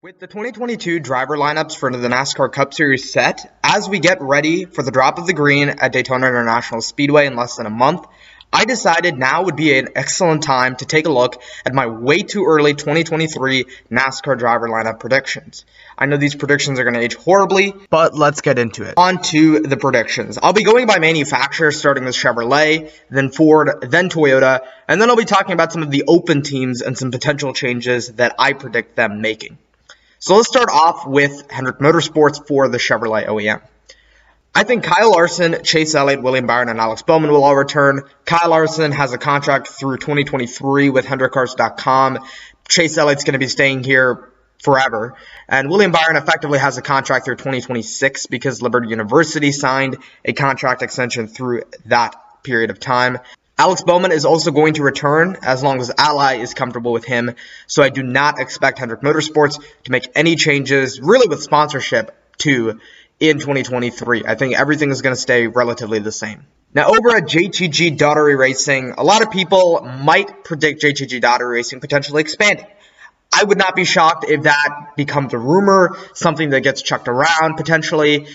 With the 2022 driver lineups for the NASCAR Cup Series set, as we get ready for the drop of the green at Daytona International Speedway in less than a month, I decided now would be an excellent time to take a look at my way too early 2023 NASCAR driver lineup predictions. I know these predictions are going to age horribly, but let's get into it. On to the predictions. I'll be going by manufacturer, starting with Chevrolet, then Ford, then Toyota, and then I'll be talking about some of the open teams and some potential changes that I predict them making. So let's start off with Hendrick Motorsports for the Chevrolet OEM. I think Kyle Larson, Chase Elliott, William Byron, and Alex Bowman will all return. Kyle Larson has a contract through 2023 with HendrickCars.com. Chase Elliott's going to be staying here forever. And William Byron effectively has a contract through 2026 because Liberty University signed a contract extension through that period of time. Alex Bowman is also going to return as long as Ally is comfortable with him, so I do not expect Hendrick Motorsports to make any changes, really with sponsorship, in 2023. I think everything is going to stay relatively the same. Now, over at JTG Daughtery Racing, a lot of people might predict JTG Daughtery Racing potentially expanding. I would not be shocked if that becomes a rumor, something that gets chucked around potentially.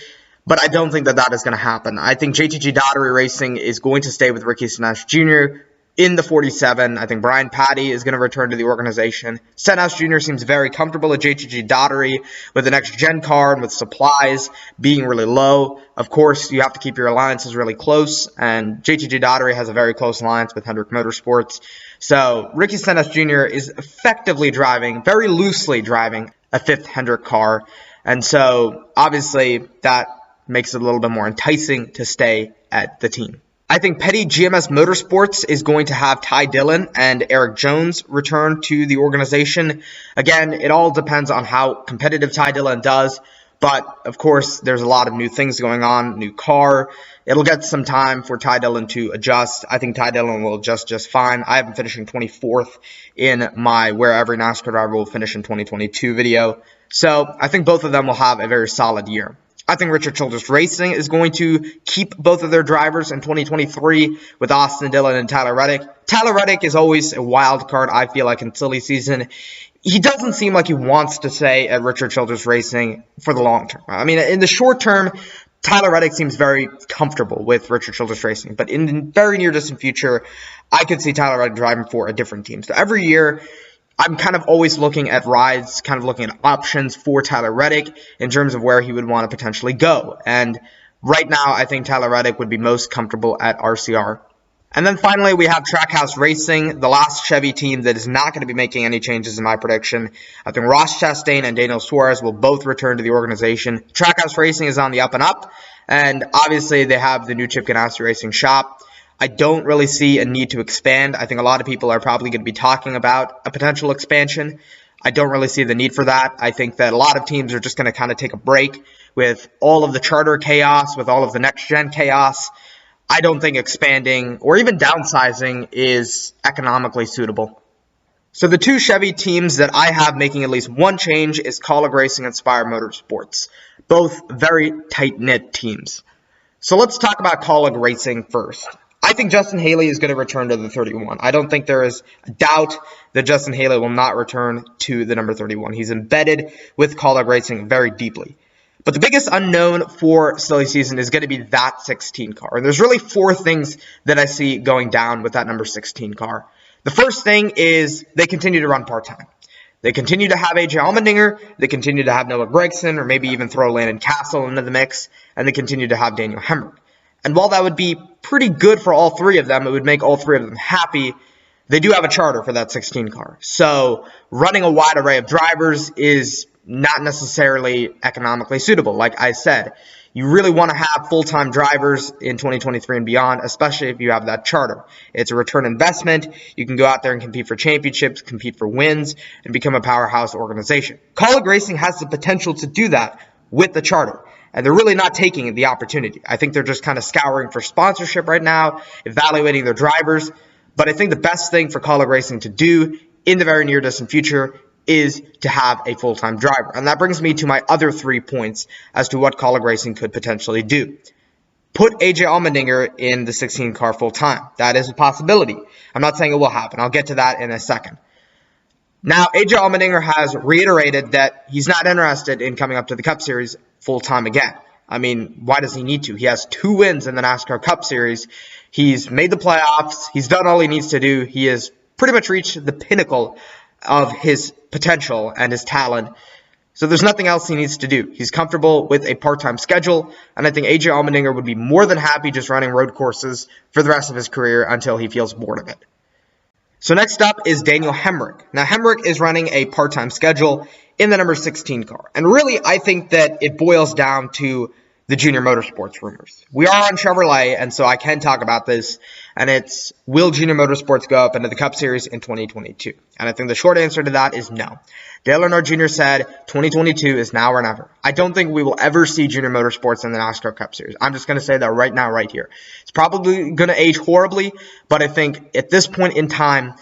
But I don't think that that is going to happen. I think JTG Daughtery Racing is going to stay with Ricky Stenhouse Jr. in the 47. I think Brian Patty is going to return to the organization. Stenhouse Jr. seems very comfortable at JTG Daughtery with the next-gen car and with supplies being really low. Of course, you have to keep your alliances really close, and JTG Daughtery has a very close alliance with Hendrick Motorsports. So Ricky Stenhouse Jr. is effectively driving, very loosely driving, a fifth Hendrick car. And so, obviously, that makes it a little bit more enticing to stay at the team. I think Petty GMS Motorsports is going to have Ty Dillon and Eric Jones return to the organization. Again, it all depends on how competitive Ty Dillon does, but of course, there's a lot of new things going on, new car. It'll get some time for Ty Dillon to adjust. I think Ty Dillon will adjust just fine. I have him finishing 24th in my Where Every NASCAR Driver Will Finish in 2022 video. So I think both of them will have a very solid year. I think Childress Racing is going to keep both of their drivers in 2023 with Austin Dillon and Tyler Reddick. Tyler Reddick is always a wild card, I feel like, in silly season. He doesn't seem like he wants to stay at Childress Racing for the long term. I mean, in the short term, Tyler Reddick seems very comfortable with Childress Racing. But in the very near distant future, I could see Tyler Reddick driving for a different team. So every year, I'm kind of always looking at rides, kind of looking at options for Tyler Reddick in terms of where he would want to potentially go. And right now, I think Tyler Reddick would be most comfortable at RCR. And then finally, we have Trackhouse Racing, the last Chevy team that is not going to be making any changes in my prediction. I think Ross Chastain and Daniel Suarez will both return to the organization. Trackhouse Racing is on the up and up, and obviously they have the new Chip Ganassi Racing shop. I don't really see a need to expand. I think a lot of people are probably going to be talking about a potential expansion. I don't really see the need for that. I think that a lot of teams are just going to kind of take a break with all of the charter chaos, with all of the next-gen chaos. I don't think expanding or even downsizing is economically suitable. So the two Chevy teams that I have making at least one change is Kaulig Racing and Spire Motorsports, both very tight-knit teams. So let's talk about Kaulig Racing first. I think Justin Haley is going to return to the 31. I don't think there is a doubt that Justin Haley will not return to the number 31. He's embedded with Kaulig Racing very deeply. But the biggest unknown for silly season is going to be that 16 car. And there's really four things that I see going down with that number 16 car. The first thing is they continue to run part-time. They continue to have AJ Allmendinger. They continue to have Noah Gragson, or maybe even throw Landon Castle into the mix. And they continue to have Daniel Hemrick. And while that would be pretty good for all three of them, it would make all three of them happy, they do have a charter for that 16 car. So running a wide array of drivers is not necessarily economically suitable. Like I said, you really want to have full-time drivers in 2023 and beyond, especially if you have that charter. It's a return investment. You can go out there and compete for championships, compete for wins, and become a powerhouse organization. Kaulig Racing has the potential to do that with the charter. And they're really not taking the opportunity. I think they're just kind of scouring for sponsorship right now, evaluating their drivers. But I think the best thing for Kaulig Racing to do in the very near distant future is to have a full-time driver. And that brings me to my other 3 points as to what Kaulig Racing could potentially do. Put AJ Allmendinger in the 16 car full-time. That is a possibility. I'm not saying it will happen. I'll get to that in a second. Now, AJ Allmendinger has reiterated that he's not interested in coming up to the Cup Series full-time again. I mean, why does he need to? He has 2 wins in the NASCAR Cup Series. He's made the playoffs. He's done all he needs to do. He has pretty much reached the pinnacle of his potential and his talent. So there's nothing else he needs to do. He's comfortable with a part-time schedule, and I think AJ Allmendinger would be more than happy just running road courses for the rest of his career until he feels bored of it. So next up is Daniel Hemric. Now, Hemric is running a part-time schedule in the number 16 car. And really, I think that it boils down to the Junior Motorsports rumors. We are on Chevrolet, and so I can talk about this. And it's, will Junior Motorsports go up into the Cup Series in 2022? And I think the short answer to that is no. Dale Earnhardt Jr. said 2022 is now or never. I don't think we will ever see Junior Motorsports in the NASCAR Cup Series. I'm just going to say that right now, right here. It's probably going to age horribly, but I think at this point in time,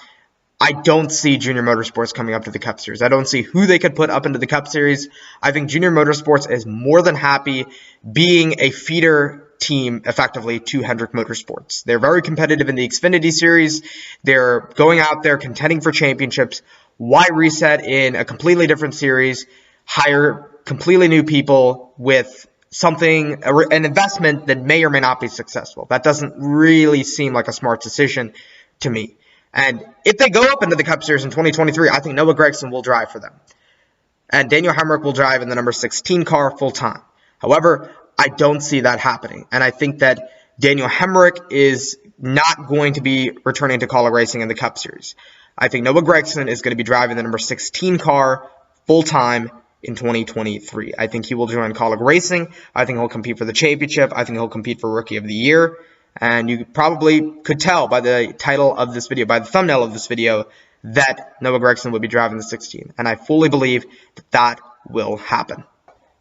I don't see Junior Motorsports coming up to the Cup Series. I don't see who they could put up into the Cup Series. I think Junior Motorsports is more than happy being a feeder team, effectively, to Hendrick Motorsports. They're very competitive in the Xfinity Series. They're going out there contending for championships. Why reset in a completely different series, hire completely new people with something, an investment that may or may not be successful? That doesn't really seem like a smart decision to me. And if they go up into the Cup Series in 2023, I think Noah Gragson will drive for them. And Daniel Hemric will drive in the number 16 car full-time. However, I don't see that happening. And I think that Daniel Hemric is not going to be returning to Kaulig Racing in the Cup Series. I think Noah Gragson is going to be driving the number 16 car full-time in 2023. I think he will join Kaulig Racing. I think he'll compete for the championship. I think he'll compete for Rookie of the Year. And you probably could tell by the title of this video, by the thumbnail of this video, that Noah Gragson will be driving the 16. And I fully believe that that will happen.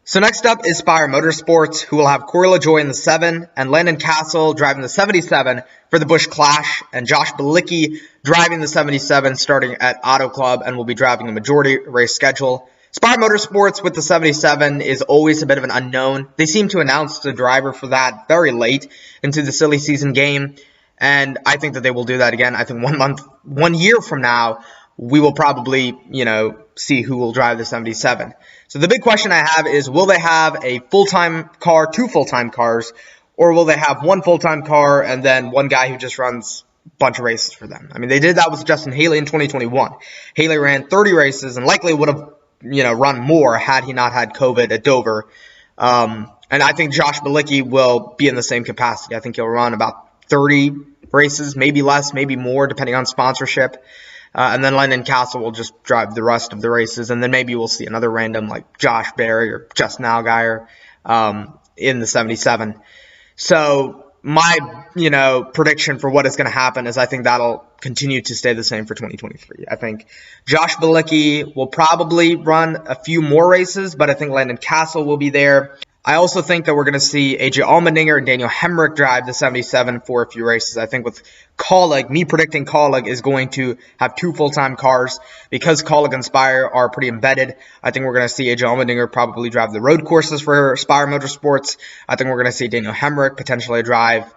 So next up is Spire Motorsports, who will have Corey LaJoie in the 7 and Landon Castle driving the 77 for the Busch Clash, and Josh Bilicki driving the 77 starting at Auto Club and will be driving the majority race schedule. Spire Motorsports with the 77 is always a bit of an unknown. They seem to announce the driver for that very late into the silly season game, and I think that they will do that again. I think 1 year from now, we will probably, see who will drive the 77. So the big question I have is, will they have a full-time car, 2 full-time cars, or will they have 1 full-time car and then 1 guy who just runs a bunch of races for them? I mean, they did that with Justin Haley in 2021. Haley ran 30 races and likely would have, run more had he not had COVID at Dover. And I think Josh Bilicki will be in the same capacity. I think he'll run about 30 races, maybe less, maybe more, depending on sponsorship. And then Landon Castle will just drive the rest of the races. And then maybe we'll see another random like Josh Berry or Justin Allgaier in the 77. So my, prediction for what is going to happen is I think that'll continue to stay the same for 2023. I think Josh Bilicki will probably run a few more races, but I think Landon Castle will be there. I also think that we're going to see AJ Allmendinger and Daniel Hemric drive the 77 for a few races. I think with Kaulig, me predicting Kaulig is going to have 2 full-time cars. Because Kaulig and Spire are pretty embedded, I think we're going to see AJ Allmendinger probably drive the road courses for Spire Motorsports. I think we're going to see Daniel Hemric potentially drive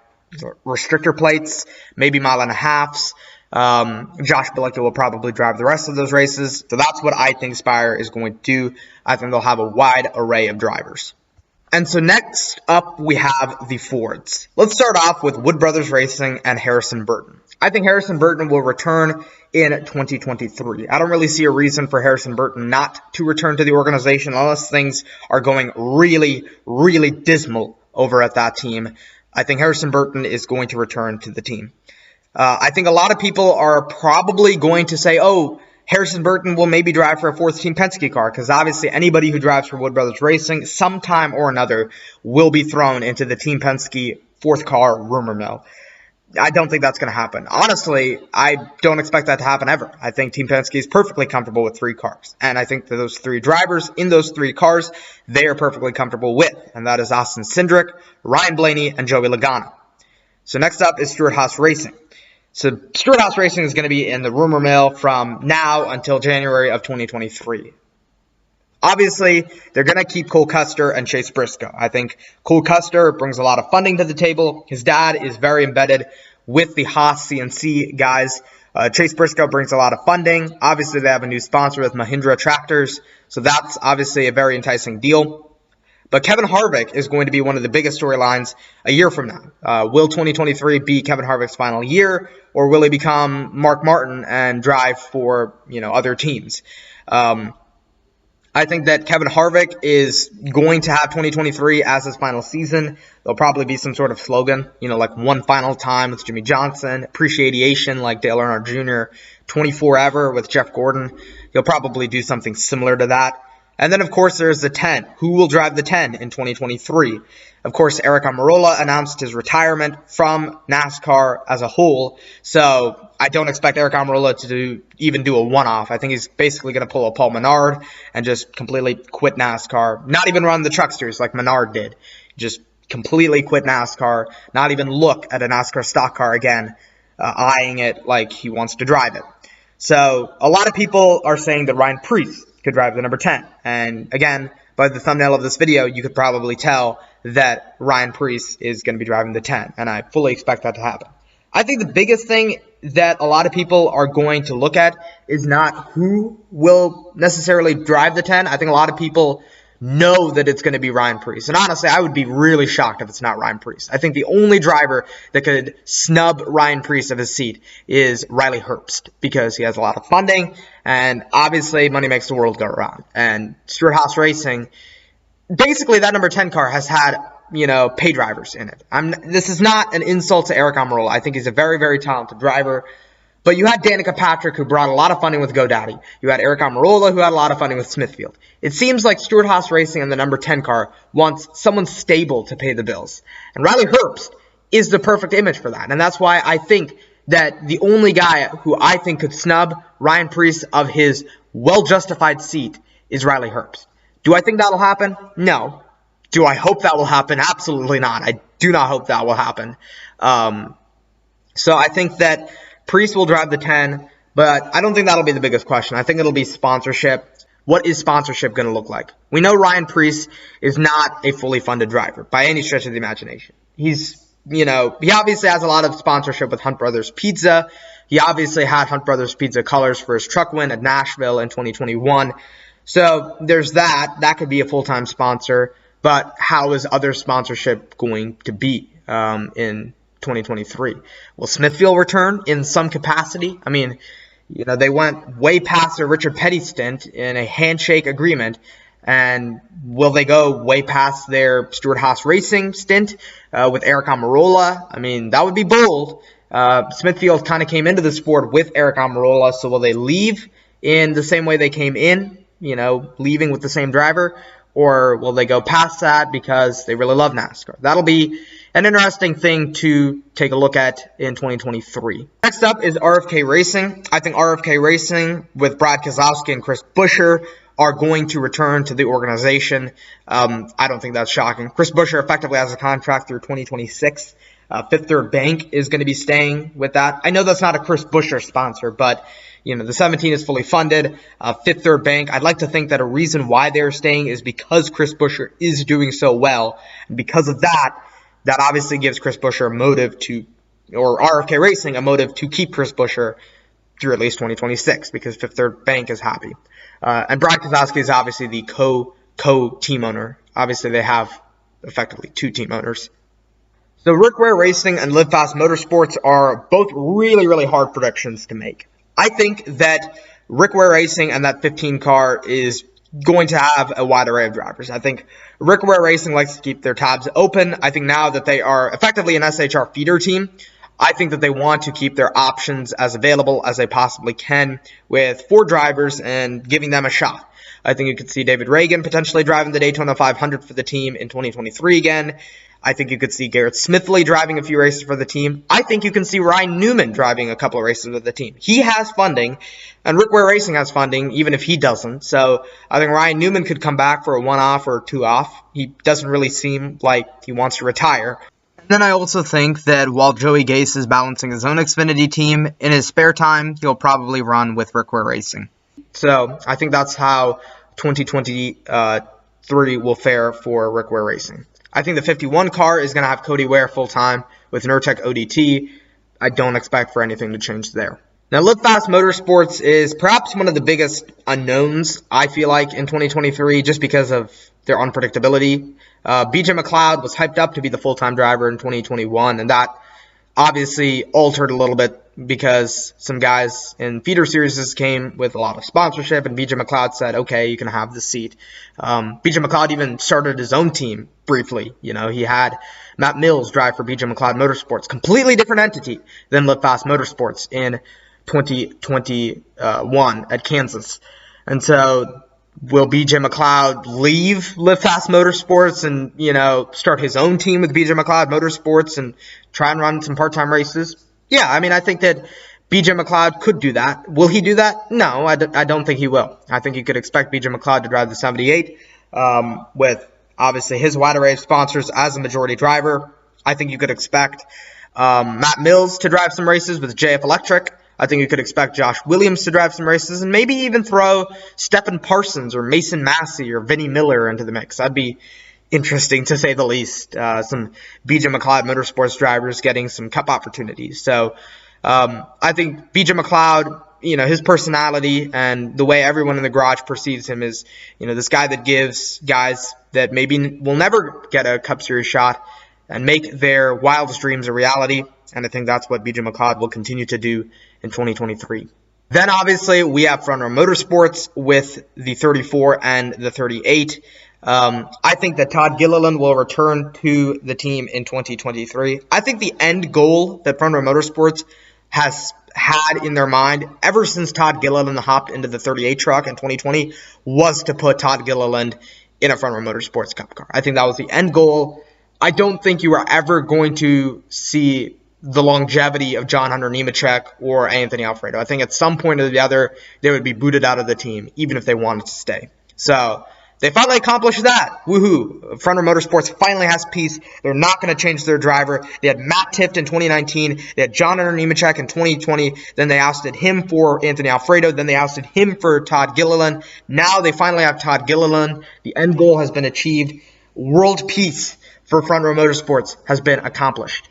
restrictor plates, maybe mile and a halves. Josh Bilicki will probably drive the rest of those races. So that's what I think Spire is going to do. I think they'll have a wide array of drivers. And so next up, we have the Fords. Let's start off with Wood Brothers Racing and Harrison Burton. I think Harrison Burton will return in 2023. I don't really see a reason for Harrison Burton not to return to the organization unless things are going really, really dismal over at that team. I think Harrison Burton is going to return to the team. I think a lot of people are probably going to say, oh, Harrison Burton will maybe drive for a 4th Team Penske car, because obviously anybody who drives for Wood Brothers Racing sometime or another will be thrown into the Team Penske 4th car rumor mill. I don't think that's going to happen. Honestly, I don't expect that to happen ever. I think Team Penske is perfectly comfortable with 3 cars. And I think that those 3 drivers in those 3 cars, they are perfectly comfortable with. And that is Austin Cindric, Ryan Blaney, and Joey Logano. So next up is Stewart-Haas Racing. So Stewart-Haas Racing is going to be in the rumor mill from now until January of 2023. Obviously, they're going to keep Cole Custer and Chase Briscoe. I think Cole Custer brings a lot of funding to the table. His dad is very embedded with the Haas CNC guys. Chase Briscoe brings a lot of funding. Obviously, they have a new sponsor with Mahindra Tractors, so that's obviously a very enticing deal. But Kevin Harvick is going to be one of the biggest storylines a year from now. Will 2023 be Kevin Harvick's final year, or will he become Mark Martin and drive for other teams? I think that Kevin Harvick is going to have 2023 as his final season. There'll probably be some sort of slogan, like one final time with Jimmy Johnson, appreciation like Dale Earnhardt Jr., 24 ever with Jeff Gordon. He'll probably do something similar to that. And then, of course, there's the 10. Who will drive the 10 in 2023? Of course, Aric Almirola announced his retirement from NASCAR as a whole, so I don't expect Aric Almirola to even do a one-off. I think he's basically going to pull a Paul Menard and just completely quit NASCAR. Not even run the trucksters like Menard did. Just completely quit NASCAR, not even look at a NASCAR stock car again, eyeing it like he wants to drive it. So a lot of people are saying that Ryan Preece could drive the number 10. And again, by the thumbnail of this video, you could probably tell that Ryan Preece is going to be driving the 10. And I fully expect that to happen. I think the biggest thing that a lot of people are going to look at is not who will necessarily drive the 10. I think a lot of people know that it's going to be Ryan Preece. And honestly, I would be really shocked if it's not Ryan Preece. I think the only driver that could snub Ryan Preece of his seat is Riley Herbst, because he has a lot of funding, and obviously money makes the world go around. And Stewart-Haas Racing, basically that number 10 car has had, pay drivers in it. This is not an insult to Aric Almirola. I think he's a very, very talented driver. But you had Danica Patrick, who brought a lot of funding with GoDaddy. You had Aric Almirola, who had a lot of funding with Smithfield. It seems like Stewart-Haas Racing and the number 10 car wants someone stable to pay the bills. And Riley Herbst is the perfect image for that. And that's why I think that the only guy who I think could snub Ryan Preece of his well-justified seat is Riley Herbst. Do I think that'll happen? No. Do I hope that will happen? Absolutely not. I do not hope that will happen. So I think that Preece will drive the 10, but I don't think that'll be the biggest question. I think it'll be sponsorship. What is sponsorship going to look like? We know Ryan Preece is not a fully funded driver by any stretch of the imagination. He obviously has a lot of sponsorship with Hunt Brothers Pizza. He obviously had Hunt Brothers Pizza colors for his truck win at Nashville in 2021. So there's that. That could be a full-time sponsor. But how is other sponsorship going to be in 2023? Will Smithfield return in some capacity? I mean, they went way past their Richard Petty stint in a handshake agreement, and will they go way past their Stewart-Haas Racing stint with Aric Almirola? I mean, that would be bold. Smithfield kind of came into the sport with Aric Almirola, so will they leave in the same way they came in, leaving with the same driver? Or will they go past that because they really love NASCAR? That'll be an interesting thing to take a look at in 2023. Next up is RFK Racing. I think RFK Racing with Brad Keselowski and Chris Buescher are going to return to the organization. I don't think that's shocking. Chris Buescher effectively has a contract through 2026. Fifth Third Bank is going to be staying with that. I know that's not a Chris Buescher sponsor, but the 17 is fully funded. Fifth Third Bank, I'd like to think that a reason why they're staying is because Chris Buescher is doing so well. And because of that, that obviously gives Chris Buescher a motive or RFK Racing a motive to keep Chris Buescher through at least 2026, because Fifth Third Bank is happy. And Brad Keselowski is obviously the co-team owner. Obviously, they have effectively two team owners. So Ware Racing and Live Fast Motorsports are both really, really hard predictions to make. I think that Ware Racing and that 15 car is going to have a wide array of drivers. I think Ware Racing likes to keep their tabs open. I think now that they are effectively an SHR feeder team, I think that they want to keep their options as available as they possibly can with 4 drivers and giving them a shot. I think you could see David Reagan potentially driving the Daytona 500 for the team in 2023 again. I think you could see Garrett Smithley driving a few races for the team. I think you can see Ryan Newman driving a couple of races with the team. He has funding, and Ware Racing has funding, even if he doesn't. So I think Ryan Newman could come back for a one-off or a two-off. He doesn't really seem like he wants to retire. And then I also think that while Joey Gase is balancing his own Xfinity team, in his spare time, he'll probably run with Ware Racing. So I think that's how 2023 will fare for Ware Racing. I think the 51 car is going to have Cody Ware full-time with Nurtec ODT. I don't expect for anything to change there. Now, Live Fast Motorsports is perhaps one of the biggest unknowns, I feel like, in 2023, just because of their unpredictability. BJ McLeod was hyped up to be the full-time driver in 2021, and that obviously altered a little bit because some guys in feeder series came with a lot of sponsorship, and BJ McLeod said, okay, you can have the seat. BJ McLeod even started his own team briefly. You know, he had Matt Mills drive for BJ McLeod Motorsports, completely different entity than Live Fast Motorsports in 2021 at Kansas. And so will BJ McLeod leave Live Fast Motorsports and, you know, start his own team with BJ McLeod Motorsports and try and run some part-time races? Yeah, I mean, I think that BJ McLeod could do that. Will he do that? No, I don't think he will. I think you could expect BJ McLeod to drive the 78 with, obviously, his wide array of sponsors as a majority driver. I think you could expect Matt Mills to drive some races with JF Electric. I think you could expect Josh Williams to drive some races and maybe even throw Stephen Parsons or Mason Massey or Vinnie Miller into the mix. That'd be interesting, to say the least. Some BJ McLeod Motorsports drivers getting some cup opportunities. So I think BJ McLeod, you know, his personality and the way everyone in the garage perceives him is, you know, this guy that gives guys that maybe will never get a Cup Series shot and make their wildest dreams a reality. And I think that's what BJ McLeod will continue to do in 2023. Then obviously we have Row Motorsports with the 34 and the 38. I think that Todd Gilliland will return to the team in 2023. I think the end goal that Row Motorsports has had in their mind ever since Todd Gilliland hopped into the 38 truck in 2020 was to put Todd Gilliland in a Row Motorsports Cup car. I think that was the end goal. I don't think you are ever going to see the longevity of John Hunter Nemechek or Anthony Alfredo. I think at some point or the other, they would be booted out of the team, even if they wanted to stay. So they finally accomplished that. Woohoo. Row Motorsports finally has peace. They're not going to change their driver. They had Matt Tifft in 2019. They had John Hunter Nemechek in 2020. Then they ousted him for Anthony Alfredo. Then they ousted him for Todd Gilliland. Now they finally have Todd Gilliland. The end goal has been achieved. World peace for Row Motorsports has been accomplished.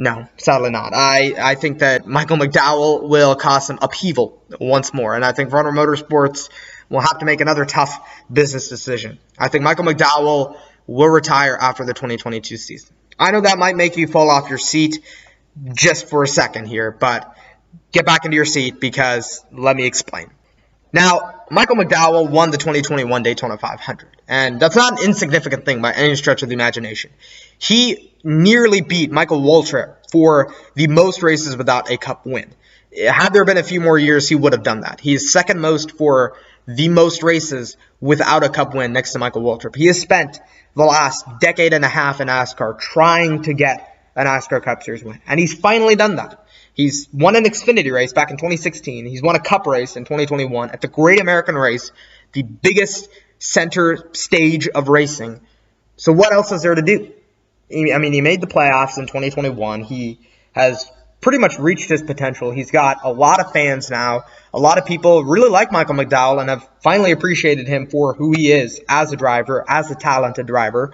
No, sadly not. I think that Michael McDowell will cause some upheaval once more, and I think Row Motorsports will have to make another tough business decision. I think Michael McDowell will retire after the 2022 season. I know that might make you fall off your seat just for a second here, but get back into your seat because let me explain. Now, Michael McDowell won the 2021 Daytona 500, and that's not an insignificant thing by any stretch of the imagination. He nearly beat Michael Waltrip for the most races without a Cup win. Had there been a few more years, he would have done that. He is second most for the most races without a Cup win next to Michael Waltrip. He has spent the last decade and a half in NASCAR trying to get a NASCAR Cup Series win, and he's finally done that. He's won an Xfinity race back in 2016. He's won a Cup race in 2021 at the Great American Race, the biggest center stage of racing. So what else is there to do? I mean, he made the playoffs in 2021. He has pretty much reached his potential. He's got a lot of fans now. A lot of people really like Michael McDowell and have finally appreciated him for who he is as a driver, as a talented driver.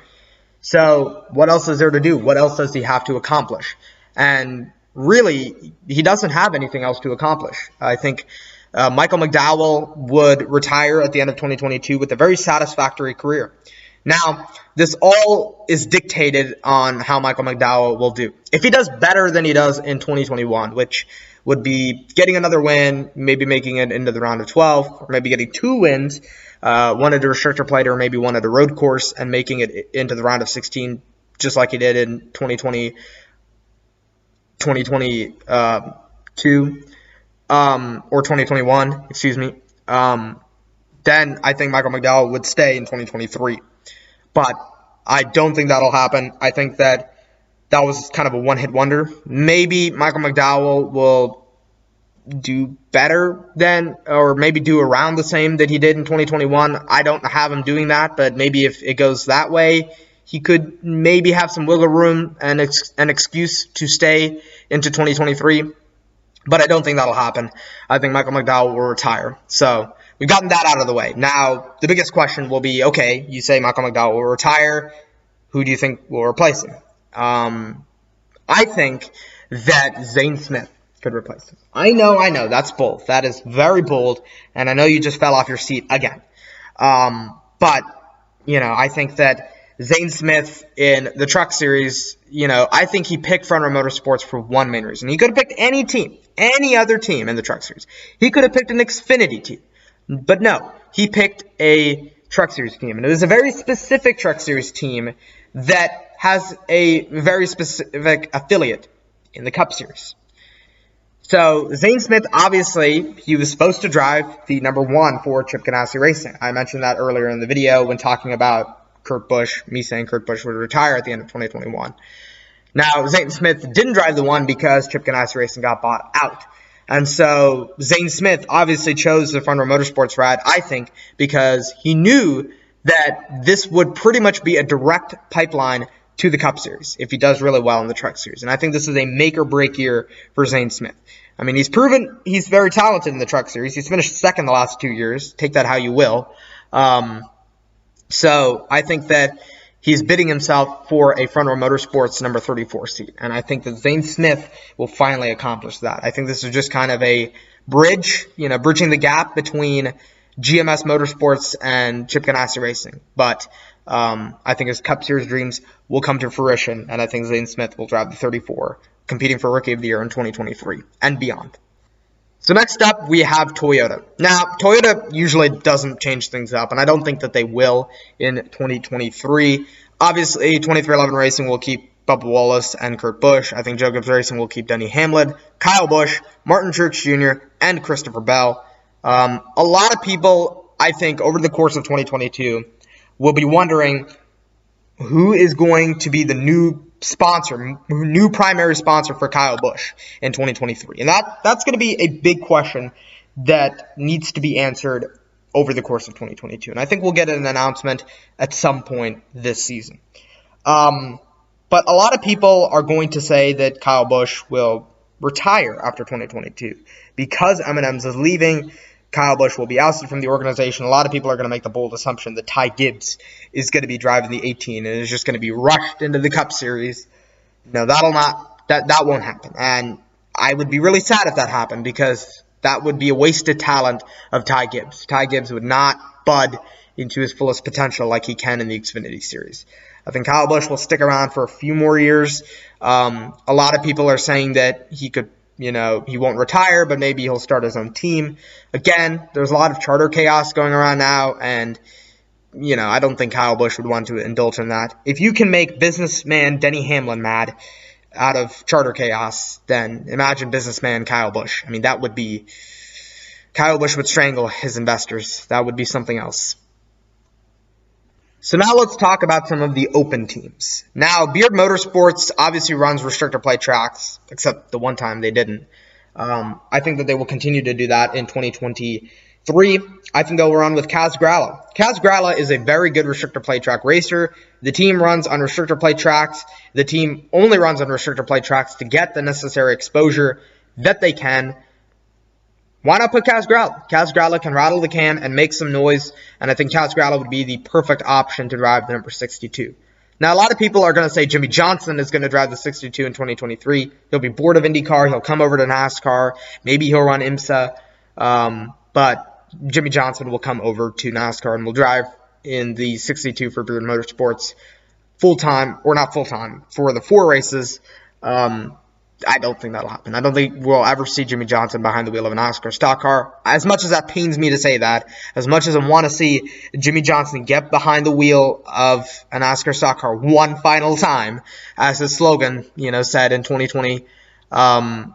So what else is there to do? What else does he have to accomplish? And really, he doesn't have anything else to accomplish. I think Michael McDowell would retire at the end of 2022 with a very satisfactory career. Now, this all is dictated on how Michael McDowell will do. If he does better than he does in 2021, which would be getting another win, maybe making it into the round of 12, or maybe getting 2 wins, one at a restrictor plate or maybe one at a road course, and making it into the round of 16, just like he did in 2022, or 2021, excuse me, then I think Michael McDowell would stay in 2023. But I don't think that'll happen. I think that was kind of a one-hit wonder. Maybe Michael McDowell will do better than, or maybe do around the same that he did in 2021. I don't have him doing that, but maybe if it goes that way, he could maybe have some wiggle room and an excuse to stay into 2023. But I don't think that'll happen. I think Michael McDowell will retire. So we've gotten that out of the way. Now, the biggest question will be, okay, you say Michael McDowell will retire. Who do you think will replace him? I think that Zane Smith could replace him. I know, that's bold. That is very bold, and I know you just fell off your seat again. But, I think that Zane Smith in the Truck Series, I think he picked Front Row Motorsports for one main reason. He could have picked any team, any other team in the Truck Series. He could have picked an Xfinity team. But no, he picked a Truck Series team. And it was a very specific Truck Series team that has a very specific affiliate in the Cup Series. So Zane Smith, obviously, he was supposed to drive the number 1 for Chip Ganassi Racing. I mentioned that earlier in the video when talking about Kurt Busch, me saying Kurt Busch would retire at the end of 2021. Now, Zane Smith didn't drive the 1 because Chip Ganassi Racing got bought out. And so Zane Smith obviously chose the Front Row Motorsports ride, I think, because he knew that this would pretty much be a direct pipeline to the Cup Series if he does really well in the Truck Series. And I think this is a make-or-break year for Zane Smith. I mean, he's proven he's very talented in the Truck Series. He's finished second the last 2 years. Take that how you will. So I think that he's bidding himself for a Front Row Motorsports number 34 seat. And I think that Zane Smith will finally accomplish that. I think this is just kind of a bridge, bridging the gap between GMS Motorsports and Chip Ganassi Racing. But I think his Cup Series dreams will come to fruition. And I think Zane Smith will drive the 34, competing for Rookie of the Year in 2023 and beyond. So next up, we have Toyota. Now, Toyota usually doesn't change things up, and I don't think that they will in 2023. Obviously, 2311 Racing will keep Bubba Wallace and Kurt Busch. I think Joe Gibbs Racing will keep Denny Hamlin, Kyle Busch, Martin Truex Jr., and Christopher Bell. A lot of people, I think, over the course of 2022 will be wondering who is going to be the new primary sponsor for Kyle Busch in 2023. And that's going to be a big question that needs to be answered over the course of 2022. And I think we'll get an announcement at some point this season. But a lot of people are going to say that Kyle Busch will retire after 2022. Because M&M's is leaving, Kyle Busch will be ousted from the organization. A lot of people are going to make the bold assumption that Ty Gibbs is going to be driving the 18 and is just going to be rushed into the Cup Series. No, that won't happen. And I would be really sad if that happened because that would be a wasted talent of Ty Gibbs. Ty Gibbs would not bud into his fullest potential like he can in the Xfinity Series. I think Kyle Busch will stick around for a few more years. A lot of people are saying that he could, he won't retire, but maybe he'll start his own team. Again, there's a lot of charter chaos going around now, and, I don't think Kyle Busch would want to indulge in that. If you can make businessman Denny Hamlin mad out of charter chaos, then imagine businessman Kyle Busch. I mean, Kyle Busch would strangle his investors. That would be something else. So now let's talk about some of the open teams. Now, Beard Motorsports obviously runs restrictor plate tracks, except the one time they didn't. I think that they will continue to do that in 2023. I think they'll run with Kaz Gralla. Kaz Gralla is a very good restrictor plate track racer. The team runs on restrictor plate tracks. The team only runs on restrictor plate tracks to get the necessary exposure that they can. Why not put Kaz Gralla? Kaz Gralla can rattle the can and make some noise, and I think Kaz Gralla would be the perfect option to drive the number 62. Now, a lot of people are going to say Jimmy Johnson is going to drive the 62 in 2023. He'll be bored of IndyCar. He'll come over to NASCAR. Maybe he'll run IMSA. But Jimmy Johnson will come over to NASCAR and will drive in the 62 for Beard Motorsports full-time, or not full-time, for the 4 races. I don't think that'll happen. I don't think we'll ever see Jimmy Johnson behind the wheel of a NASCAR stock car. As much as that pains me to say that, as much as I want to see Jimmy Johnson get behind the wheel of a NASCAR stock car one final time, as his slogan, said in 2020, I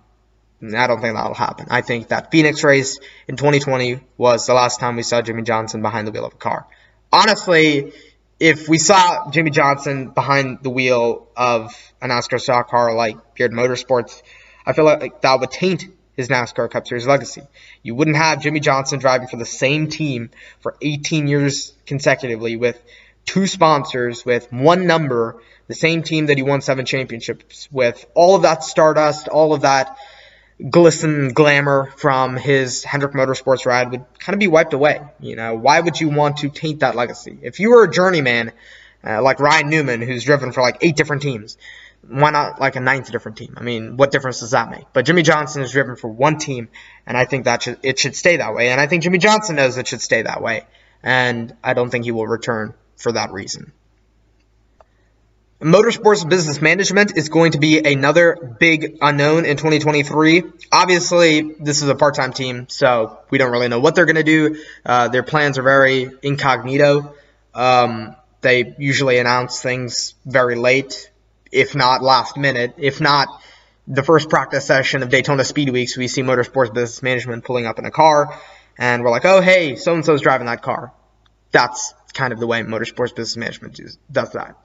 don't think that'll happen. I think that Phoenix race in 2020 was the last time we saw Jimmy Johnson behind the wheel of a car. Honestly, if we saw Jimmy Johnson behind the wheel of a NASCAR stock car like Beard Motorsports, I feel like that would taint his NASCAR Cup Series legacy. You wouldn't have Jimmy Johnson driving for the same team for 18 years consecutively with 2 sponsors, with 1 number, the same team that he won 7 championships with. All of that stardust, all of that glisten and glamour from his Hendrick Motorsports ride would kind of be wiped away. Why would you want to taint that legacy? If you were a journeyman like Ryan Newman, who's driven for like 8 different teams, why not like a 9th different team? I mean, what difference does that make? But Jimmie Johnson is driven for one team, and I think that it should stay that way. And I think Jimmie Johnson knows it should stay that way. And I don't think he will return for that reason. Motorsports business management is going to be another big unknown in 2023. Obviously, this is a part-time team, so we don't really know what they're going to do. Their plans are very incognito. They usually announce things very late, if not last minute. If not the first practice session of Daytona Speed Weeks, we see Motorsports business management pulling up in a car, and we're like, oh, hey, so-and-so's driving that car. That's kind of the way Motorsports business management does that.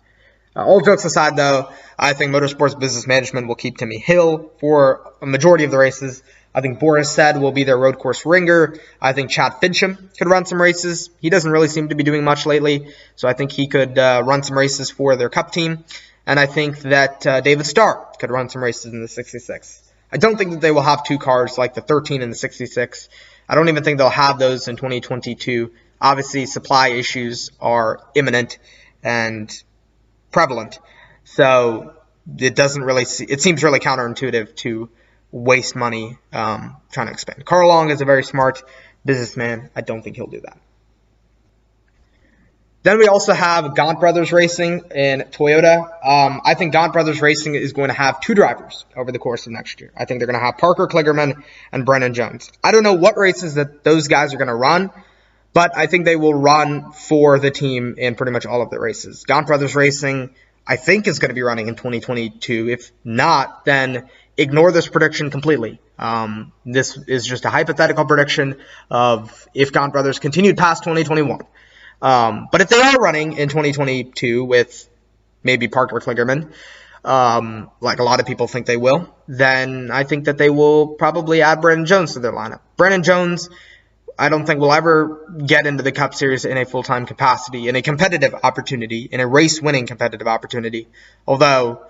All jokes aside, though, I think Motorsports business management will keep Timmy Hill for a majority of the races. I think Boris Said will be their road course ringer. I think Chad Fincham could run some races. He doesn't really seem to be doing much lately, so I think he could run some races for their Cup team. And I think that David Starr could run some races in the 66. I don't think that they will have two cars like the 13 and the 66. I don't even think they'll have those in 2022. Obviously, supply issues are imminent and prevalent, so it seems really counterintuitive to waste money trying to expand. Carl Long is a very smart businessman. I don't think he'll do that. Then we also have Gaunt Brothers Racing in Toyota. I think Gaunt Brothers Racing is going to have two drivers over the course of next year. I think they're going to have Parker Kligerman and Brennan Jones. I don't know what races that those guys are going to run, but I think they will run for the team in pretty much all of the races. Gaunt Brothers Racing, I think, is going to be running in 2022. If not, then ignore this prediction completely. This is just a hypothetical prediction of if Gaunt Brothers continued past 2021. But if they are running in 2022 with maybe Parker Kligerman, like a lot of people think they will, then I think that they will probably add Brennan Jones to their lineup. Brennan Jones, I don't think will ever get into the Cup Series in a full-time capacity, in a competitive opportunity, in a race-winning competitive opportunity. Although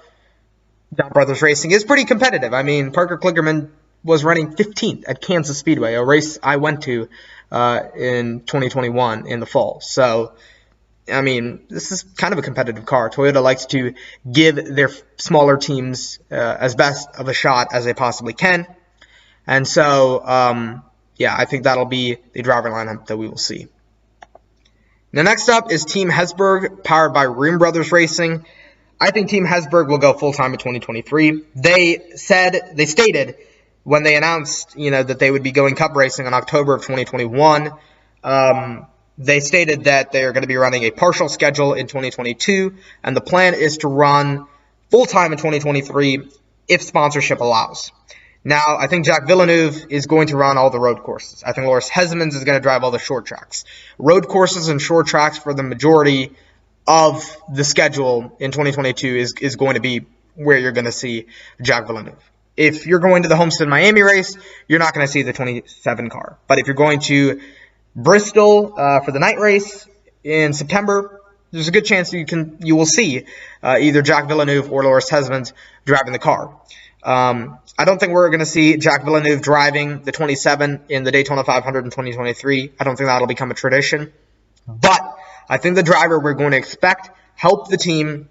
Gaunt Brothers Racing is pretty competitive. I mean, Parker Kligerman was running 15th at Kansas Speedway, a race I went to in 2021 in the fall. So, I mean, this is kind of a competitive car. Toyota likes to give their smaller teams as best of a shot as they possibly can. And so, yeah, I think that'll be the driver lineup that we will see. Now, next up is Team Hezeburg, powered by Room Brothers Racing. I think Team Hezeburg will go full-time in 2023. They stated when they announced, that they would be going Cup racing in October of 2021, they stated that they are going to be running a partial schedule in 2022, and the plan is to run full-time in 2023 if sponsorship allows. Now, I think Jack Villeneuve is going to run all the road courses. I think Loris Hezemans is going to drive all the short tracks. Road courses and short tracks for the majority of the schedule in 2022 is going to be where you're going to see Jack Villeneuve. If you're going to the Homestead Miami race, you're not going to see the 27 car. But if you're going to Bristol for the night race in September, there's a good chance you will see either Jack Villeneuve or Loris Hezemans driving the car. I don't think we're going to see Jack Villeneuve driving the 27 in the Daytona 500 in 2023. I don't think that'll become a tradition. But I think the driver we're going to expect help the team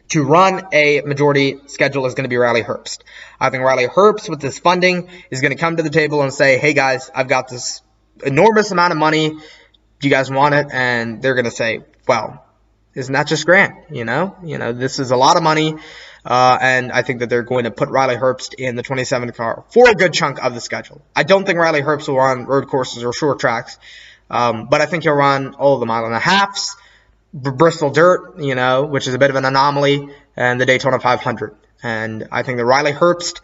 to run a majority schedule is going to be Riley Herbst. I think Riley Herbst, with this funding, is going to come to the table and say, hey guys, I've got this enormous amount of money. Do you guys want it? And they're going to say, well, isn't that just grand? This is a lot of money. And I think that they're going to put Riley Herbst in the 27 car for a good chunk of the schedule. I don't think Riley Herbst will run road courses or short tracks, but I think he'll run all of the mile and a halves, Bristol Dirt, which is a bit of an anomaly, and the Daytona 500. And I think that Riley Herbst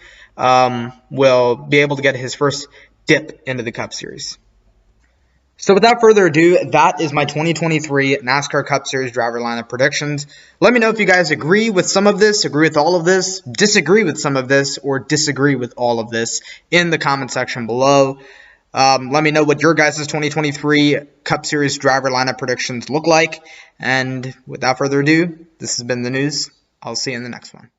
will be able to get his first dip into the Cup Series. So without further ado, that is my 2023 NASCAR Cup Series driver lineup predictions. Let me know if you guys agree with some of this, agree with all of this, disagree with some of this, or disagree with all of this in the comment section below. Let me know what your guys' 2023 Cup Series driver lineup predictions look like. And without further ado, this has been the news. I'll see you in the next one.